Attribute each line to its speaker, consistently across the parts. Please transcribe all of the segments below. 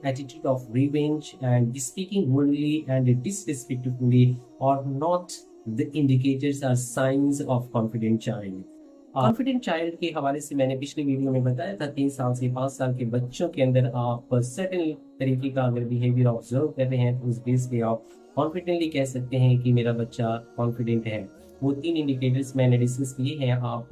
Speaker 1: attitude of revenge and speaking boldly and disrespectfully are not the indicators or signs of confident child. Confident child के हवाले से मैंने पिछली video में बताया था 3 साल से 5 साल के बच्चों के अंदर आप सर्टेन तरीके का अगर बिहेवियर ऑब्जर्व कर रहे हैं तो उस बेस पे आप कॉन्फिडेंटली कह सकते हैं कि मेरा बच्चा कॉन्फिडेंट है। वो 3 इंडिकेटर्स मैंने डिस्कस किए हैं, आप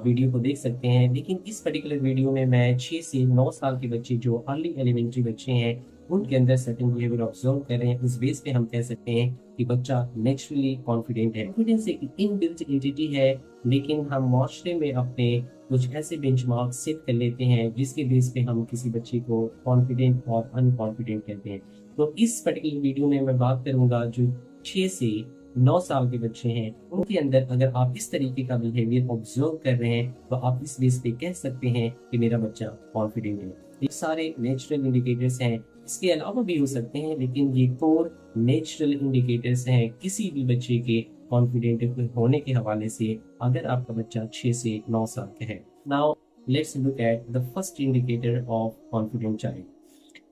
Speaker 1: वीडियो को देख सकते हैं। लेकिन इस पर्टिकुलर वीडियो में मैं 6 से 9 साल के बच्चे जो अर्ली एलिमेंट्री बच्चे हैं उनके अंदर सर्टेन बिहेवियर ऑब्जर्व कर रहे हैं। उस बेस पे हम कह सकते हैं कि बच्चा नेचुरली कॉन्फिडेंट है। कॉन्फिडेंस एक इनबिल्ट एंटिटी है, लेकिन हम माशरे में अपने कुछ ऐसे बेंचमार्क सेट कर लेते हैं जिसके बेस पे हम किसी बच्चे को कॉन्फिडेंट और अनकॉन्फिडेंट कहते हैं। तो इस पर्टिकुलर वीडियो में मैं बात करूंगा जो 6 से 9 साल के बच्चे हैं उनके अंदर अगर आप इस तरीके का बिहेवियर ऑब्जर्व कर रहे हैं तो आप इस बेस पे कह सकते हैं कि मेरा बच्चा कॉन्फिडेंट है। ये सारे नेचुरल इंडिकेटर्स हैं, इसके अलावा भी हो सकते हैं, लेकिन ये कोर नेचुरल इंडिकेटर्स हैं किसी भी बच्चे के कॉन्फिडेंट होने के हवाले से अगर आपका बच्चा 6 से 9 साल का है। Now let's look at the first indicator of confident child.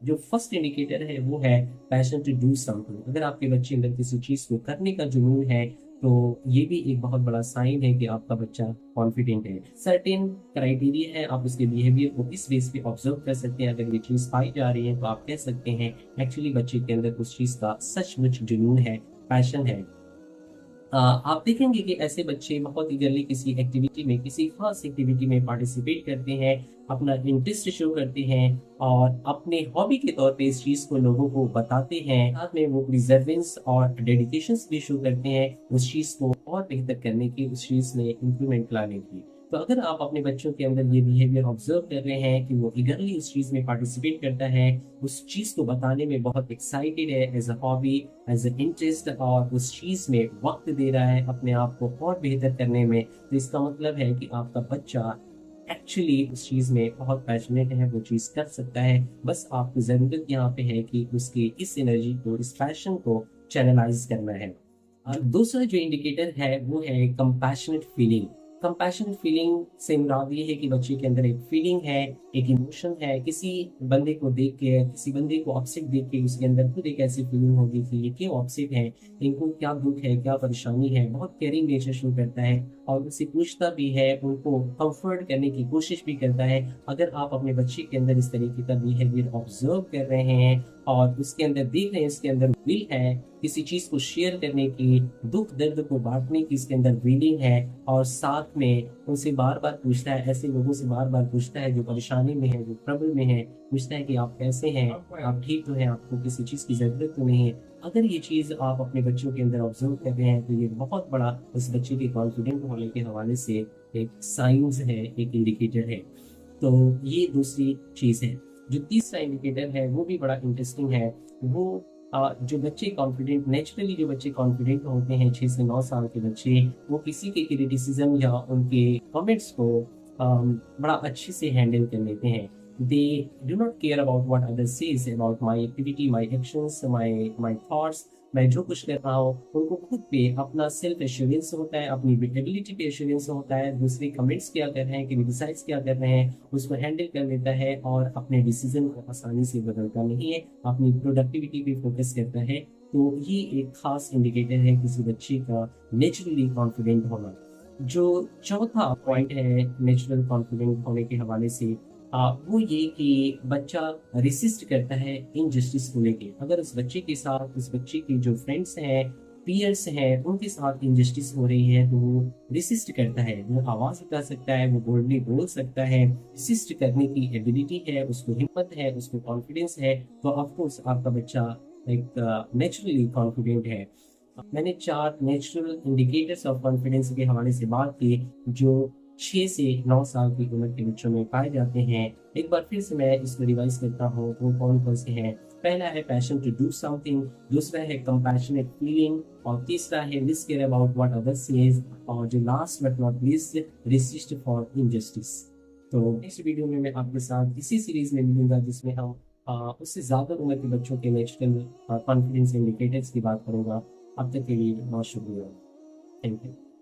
Speaker 1: जो फर्स्ट इंडिकेटर है वो है पैशन टू डू समथिंग। अगर आपके बच्चे अंदर किसी चीज को करने का जुनून है तो ये भी एक बहुत बड़ा साइन है कि आपका बच्चा कॉन्फिडेंट है। सर्टेन क्राइटेरिया है, आप उसके बिहेवियर को इस बेस पे ऑब्जर्व कर सकते हैं। अगर ये चीज पाई जा रही है तो आप कह सकते हैं एक्चुअली बच्चे के अंदर उस चीज का सचमुच जुनून है, पैशन है। आप देखेंगे कि ऐसे बच्चे बहुत ईगरली किसी एक्टिविटी में, किसी खास एक्टिविटी में पार्टिसिपेट करते हैं, अपना इंटरेस्ट शो करते हैं और अपने हॉबी के तौर पे इस चीज को लोगों को बताते हैं। साथ में वो प्रिजर्वेंस और डेडिकेशन भी शो करते हैं उस चीज को और बेहतर करने की, उस चीज में इंप्रूवमेंट लाने की। तो अगर आप अपने बच्चों के अंदर ये बिहेवियर ऑब्जर्व कर रहे हैं कि वो ईगरली उस चीज में पार्टिसिपेट करता है, उस चीज को बताने में बहुत एक्साइटेड है as a hobby, as a interest, और उस चीज में वक्त दे रहा है अपने आप को और बेहतर करने में, तो इसका मतलब है कि आपका बच्चा एक्चुअली उस चीज में बहुत पैशनेट है, वो चीज कर सकता है। बस आपको जरूरत यहाँ पे है कि उसकी इस एनर्जी को, इस पैशन को चैनलाइज करना है। और दूसरा जो इंडिकेटर है वो है कंपैशनेट फीलिंग। कंपैशनेट फीलिंग से मुराद ये है कि बच्चे के अंदर एक फीलिंग है, एक इमोशन है। किसी बंदे को देख के, किसी बंदे को अपसेट देख के उसके अंदर खुद एक ऐसी फीलिंग होगी कि ये क्यों अपसेट है, इनको क्या दुख है, क्या परेशानी है। बहुत केयरिंग नेचर शो करता है और उससे पूछता भी है, उनको कंफर्ट करने की कोशिश भी करता है। अगर आप अपने बच्चे के अंदर इस तरीके का बिहेवियर ऑब्जर्व कर रहे हैं और उसके अंदर देख रहे हैं, इसके अंदर विल है किसी चीज को शेयर करने की, दुख दर्द को बांटने की इसके अंदर फीलिंग है, और साथ में उनसे बार बार पूछता है, ऐसे लोगों से बार बार पूछता है जो परेशानी में है, जो ट्रबल में है, पूछता है कि आप कैसे हैं, आप ठीक तो हैं, आपको किसी चीज की जरूरत तो नहीं है। अगर ये चीज आप अपने बच्चों के अंदर ऑब्जर्व कर रहे हैं तो ये बहुत बड़ा उस बच्चे के कॉन्फिडेंट होने के हवाले से एक साइंस है, एक इंडिकेटर है। तो ये दूसरी चीज है। जो तीसरा इंडिकेटर है वो भी बड़ा इंटरेस्टिंग है। वो जो बच्चे कॉन्फिडेंट, नेचुरली जो बच्चे कॉन्फिडेंट होते हैं 6 से 9 साल के बच्चे, वो किसी के क्रिटिसिज्म या उनके कमेंट्स को बड़ा अच्छे से हैंडल कर लेते हैं। They do not care about what others says about my activity, my actions, my thoughts. मैं जो कुछ कर रहा हूँ उनको खुद पे अपना सेल्फ एश्योरेंस होता है, अपनी एबिलिटी पे एश्योरेंस होता है। दूसरे कमेंट्स क्या कर रहे हैं, क्रिटिसाइज क्या कर रहे हैं, उसको हैंडल कर लेता है और अपने डिसीजन को आसानी से बदलता नहीं है, अपनी प्रोडक्टिविटी पे फोकस करता है। तो ये एक खास इंडिकेटर है किसी बच्चे का नेचुरली कॉन्फिडेंट होना। जो चौथा पॉइंट है नेचुरल कॉन्फिडेंट होने के हवाले से, वो ये कि बच्चा रेसिस्ट करता है इनजस्टिस को लेके। अगर उस बच्चे के साथ, उस बच्चे के जो फ्रेंड्स हैं, पीयर्स हैं, उनके साथ इनजस्टिस हो रही है तो वो रेसिस्ट करता है, वो आवाज उठा सकता है, वो बोल्डली बोल सकता है। रेसिस्ट करने की एबिलिटी है, उसको हिम्मत है, उसको कॉन्फिडेंस है, तो ऑफकोर्स आपका बच्चा एक नेचुरली कॉन्फिडेंट है। मैंने 4 नेचुरल इंडिकेटर्स ऑफ कॉन्फिडेंस के हवाले से बात की जो 6 से 9 साल की उम्र के बच्चों में पाए जाते हैं। एक बार फिर से मैं इसको रिवाइज करता हूँ, वो कौन कौन से हैं। पहला है पैशन टू डू समथिंग, दूसरा है कंपैशनेट फीलिंग, और तीसरा है risk care about what others says, और जो last but not least resist for injustice. तो नेक्स्ट वीडियो में मैं आपके साथ इसी सीरीज में मिलूंगा जिसमें हम उससे ज्यादा उम्र के बच्चों के नेचुरल कॉन्फिडेंस इंडिकेटर्स की बात करूंगा। अब तक के लिए बहुत शुक्रिया। Thank you.